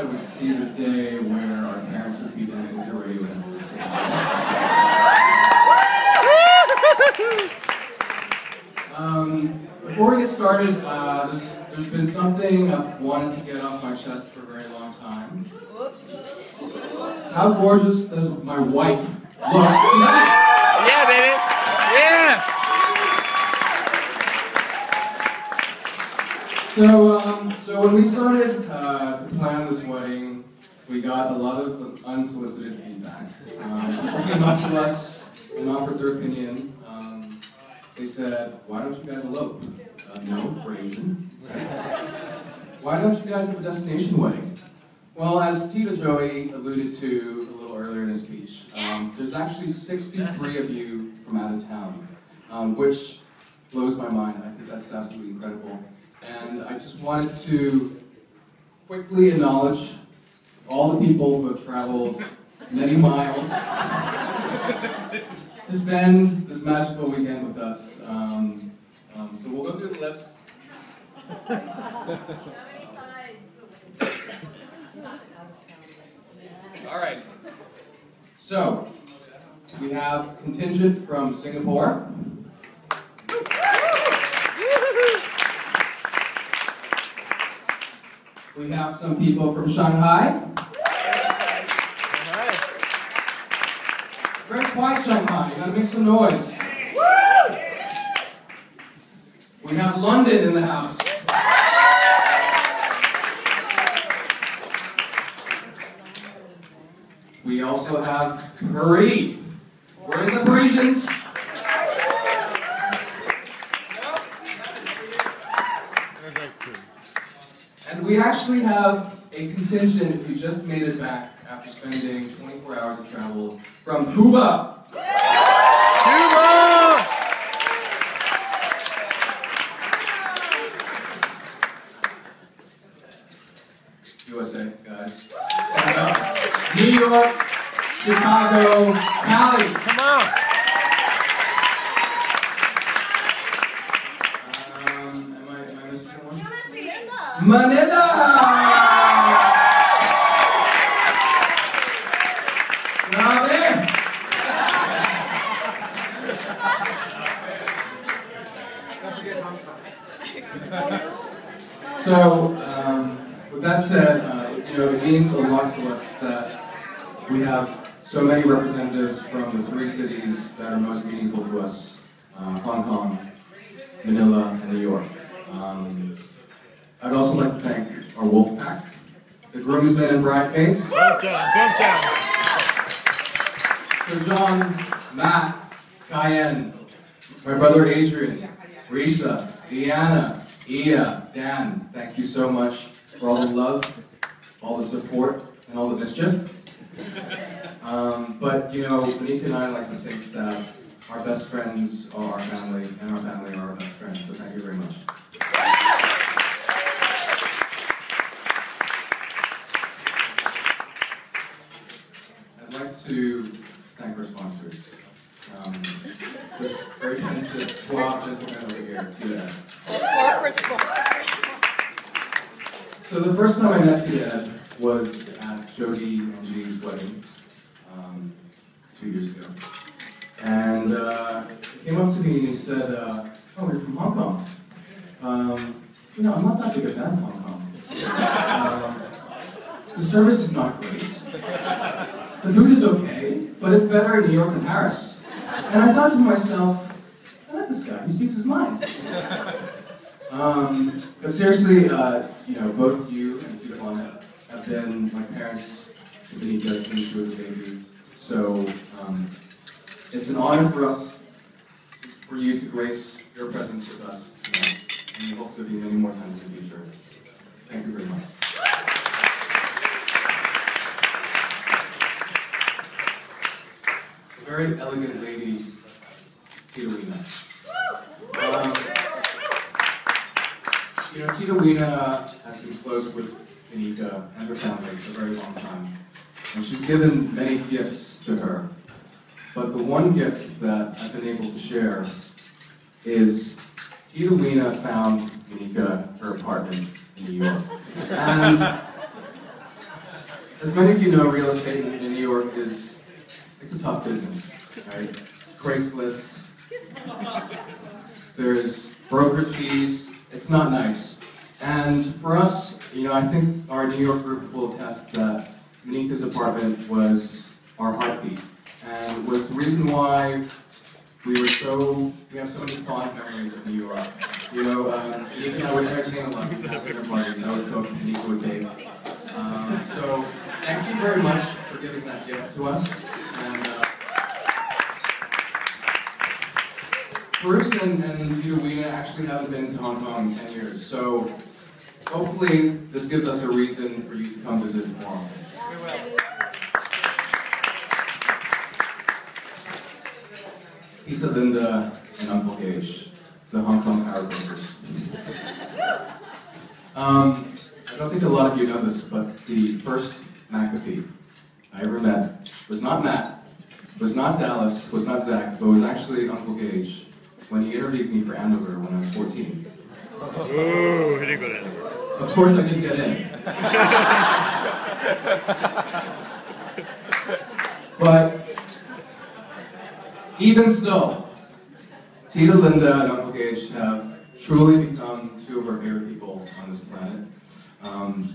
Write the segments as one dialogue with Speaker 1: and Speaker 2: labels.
Speaker 1: that we see the day where our parents would be dancing to Radiohead. Before we get started, there's been something I've wanted to get off my chest for a very long time. How gorgeous does my wife look tonight?
Speaker 2: Yeah, baby! Yeah!
Speaker 1: So when we started to plan this wedding, we got a lot of unsolicited feedback. People came up to us and offered their opinion. They said, "Why don't you guys elope?" No, we're Asian. Why don't you guys have a destination wedding? Well, as Tita Joey alluded to a little earlier in his speech, there's actually 63 of you from out of town, which blows my mind. I think that's absolutely incredible. And I just wanted to quickly acknowledge all the people who have traveled many miles to spend this magical weekend with us. So we'll go through the list. All right. So we have contingent from Singapore. We have some people from Shanghai. Very quiet, Shanghai. You gotta make some noise. We have London in the house. We also have Paris. Where's the Parisians? And we actually have a contingent who just made it back after spending 24 hours of travel from Cuba. USA, guys. Stand up. New York, Chicago, Cali.
Speaker 2: Come on.
Speaker 1: Am I missing someone? Manila! So, with that said, it means a lot to us that we have so many representatives from the three cities that are most meaningful to us, Hong Kong, Manila, and New York. I'd also like to thank our wolf pack, the groomsmen and bridesmaids.
Speaker 2: Good job.
Speaker 1: So John, Matt, Cayenne, my brother Adrian, Risa, Deanna, Ia, Dan, thank you so much for all the love, all the support, and all the mischief. But Kwanika and I like to think that our best friends are our family, and our family are our best friends, so thank you very much. I'd like to thank our sponsors. This very pensive, suave gentleman over here, Tia. So the first time I met Tia was at Jody and G's wedding 2 years ago. And he came up to me and he said, "Oh, you're from Hong Kong." I'm not that big a fan of Hong Kong. The service is not great. The food is okay, but it's better in New York than Paris. And I thought to myself, I like this guy, he speaks his mind. But seriously, both you and Tita Juana have been my parents to Kwanika since she was a baby. So it's an honor for you to grace your presence with us tonight. And we hope there'll be many more times in the future. Thank you very much. A very elegant lady, Tita Weena. Tita Weena has been close with Kwanika and her family for a very long time. And she's given many gifts to her. But the one gift that I've been able to share is Tita Weena found Kwanika her apartment in New York. And As many of you know, real estate in New York it's a tough business, right? Craigslist, there's broker's fees, it's not nice. And for us, I think our New York group will attest that Kwanika's apartment was our heartbeat. And was the reason why we have so many fond memories of New York. Kwanika, I would entertain a lot of people at dinner parties. I would cook, Kwanika would bake. So thank you very much for giving that gift to us. And Bruce and Weena actually haven't been to Hong Kong in 10 years. So hopefully this gives us a reason for you to come visit more often. Tita Linda and Uncle Gage, the Hong Kong power brokers. I don't think a lot of you know this, but the first McAfee I ever met was not Matt, was not Dallas, was not Zach, but was actually Uncle Gage when he interviewed me for Andover when I was 14.
Speaker 2: Ooh, he didn't go to Andover.
Speaker 1: Of course I didn't get in. But even still, Tita Linda and Uncle Gage have truly become two of our favorite people on this planet.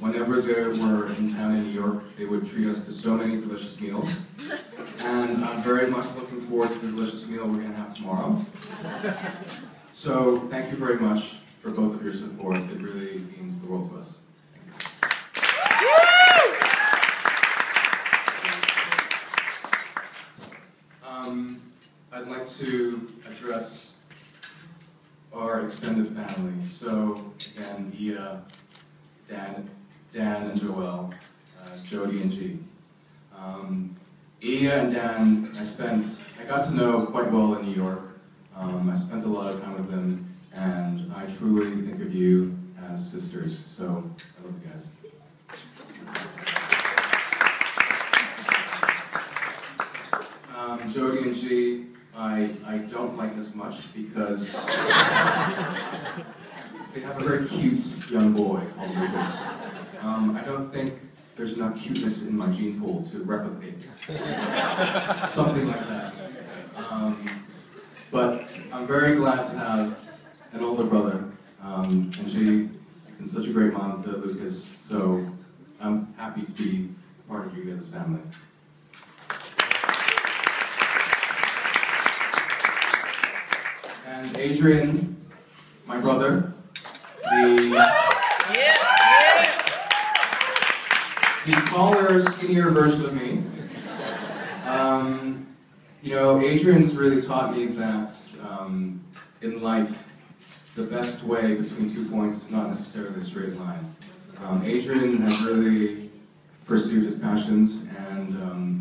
Speaker 1: Whenever they were in town in New York, they would treat us to so many delicious meals. And I'm very much looking forward to the delicious meal we're going to have tomorrow. So thank you very much for both of your support. It really means the world to us. I'd like to address our extended family. So again, Ia, Dan and Joelle, Jody and G. Ia and Dan, I got to know quite well in New York. I spent a lot of time with them, and I truly think of you as sisters. So I love you guys. Jody and G, I don't like as much because they have a very cute young boy called Lucas. I don't think there's enough cuteness in my gene pool to replicate something like that. But I'm very glad to have an older brother, and G, and such a great mom to Lucas, so I'm happy to be part of you guys' family. And Adrian, my brother, the taller, skinnier version of me. Adrian's really taught me that in life, the best way between 2 points is not necessarily a straight line. Adrian has really pursued his passions, and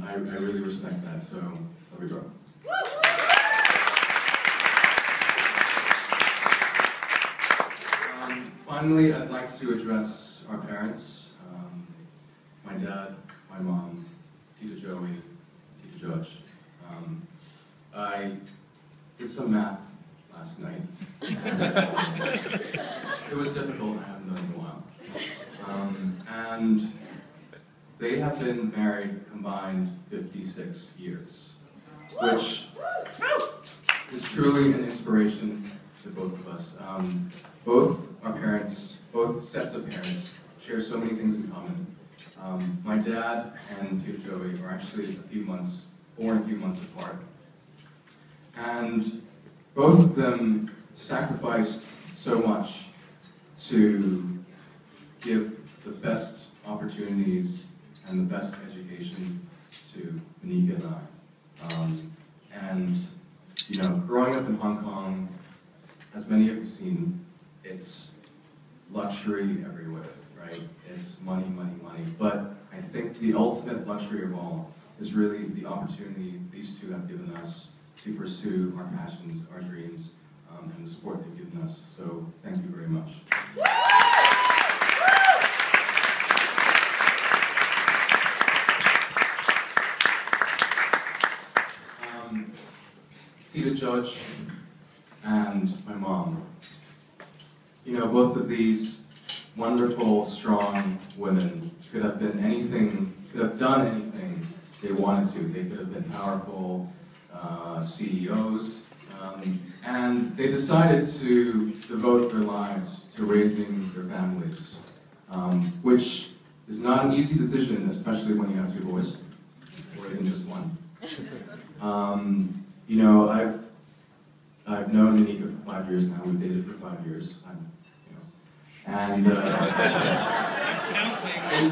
Speaker 1: I really respect that, so love you, bro. Finally, I'd like to address our parents, my dad, my mom, Tita Joey, Tita Judge. I did some math last night. It was difficult, I haven't done it in a while. And they have been married combined 56 years, which is truly an inspiration to both of us. Both our parents, both sets of parents, share so many things in common. My dad and Tita Joey are actually born a few months apart. And both of them sacrificed so much to give the best opportunities and the best education to Kwanika and I. Growing up in Hong Kong, as many of you have seen, it's luxury everywhere, right? It's money, money, money. But I think the ultimate luxury of all is really the opportunity these two have given us to pursue our passions, our dreams, and the support they've given us. So thank you very much. Tita Judge and my mom. Both of these wonderful, strong women could have could have done anything they wanted to. They could have been powerful CEOs, and they decided to devote their lives to raising their families, which is not an easy decision, especially when you have two boys, or even just one. You know, I've known Kwanika for 5 years now. We've dated for 5 years. And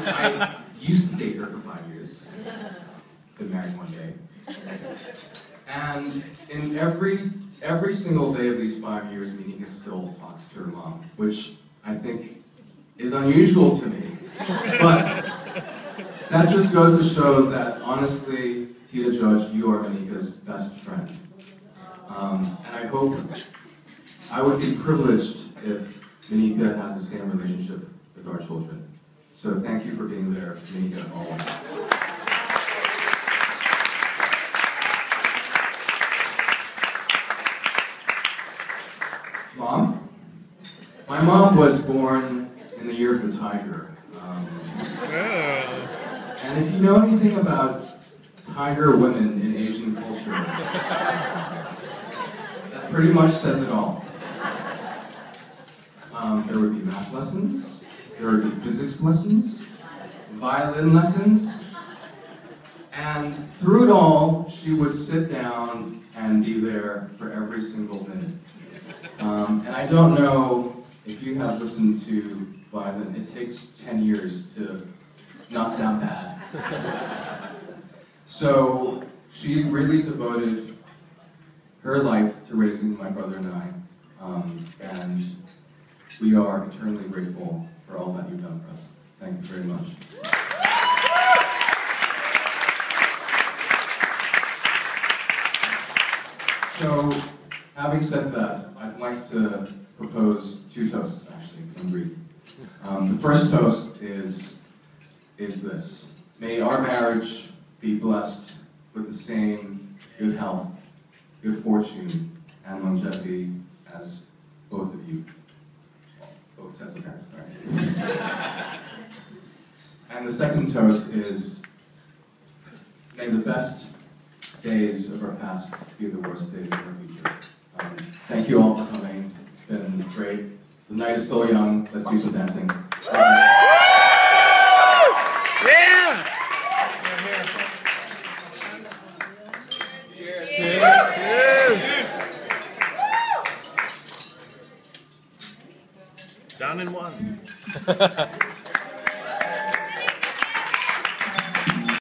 Speaker 1: I used to date her for 5 years. Been married 1 day. And in every single day of these 5 years, Kwanika still talks to her mom, which I think is unusual to me. But that just goes to show that, honestly, Tita Judge, you are Kwanika's best friend. And I would be privileged if Kwanika has the same relationship with our children. So thank you for being there, Kwanika, always. Mom? My mom was born in the year of the tiger. And if you know anything about tiger women in Asian culture, that pretty much says it all. There would be math lessons, there would be physics lessons, violin lessons, and through it all, she would sit down and be there for every single minute. And I don't know if you have listened to violin, it takes 10 years to not sound bad. So she really devoted her life to raising my brother and I, and we are eternally grateful for all that you've done for us. Thank you very much. So, having said that, I'd like to propose 2 toasts, actually, because I'm greedy. The first toast is this. May our marriage be blessed with the same good health, good fortune, and longevity as both of you. Both sets of parents, right? And the second toast is, may the best days of our past be the worst days of our future. Thank you all for coming. It's been great. The night is still young. Let's do some dancing.
Speaker 2: Yeah! Cheers. Cheers. Down in one.